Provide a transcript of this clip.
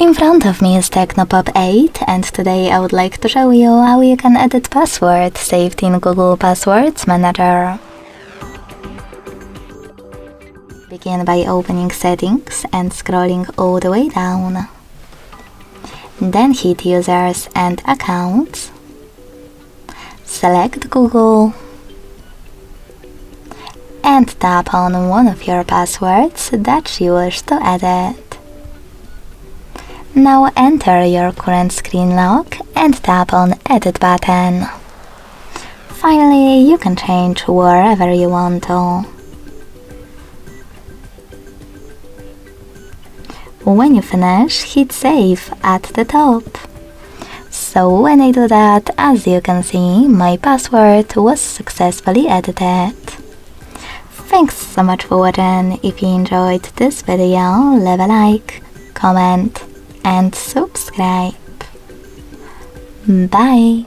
In front of me is TECNO Pop 8, and today I would like to show you how you can edit password saved in Google Passwords Manager. Begin by opening Settings and scrolling all the way down. Then hit Users and Accounts. Select Google and tap on one of your passwords that you wish to edit. Now enter your current screen lock and tap on Edit button. Finally, you can change wherever you want to. When you finish, hit Save at the top. So when I do that, as you can see, my password was successfully edited. Thanks so much for watching. If you enjoyed this video, leave a like, comment and subscribe. Bye!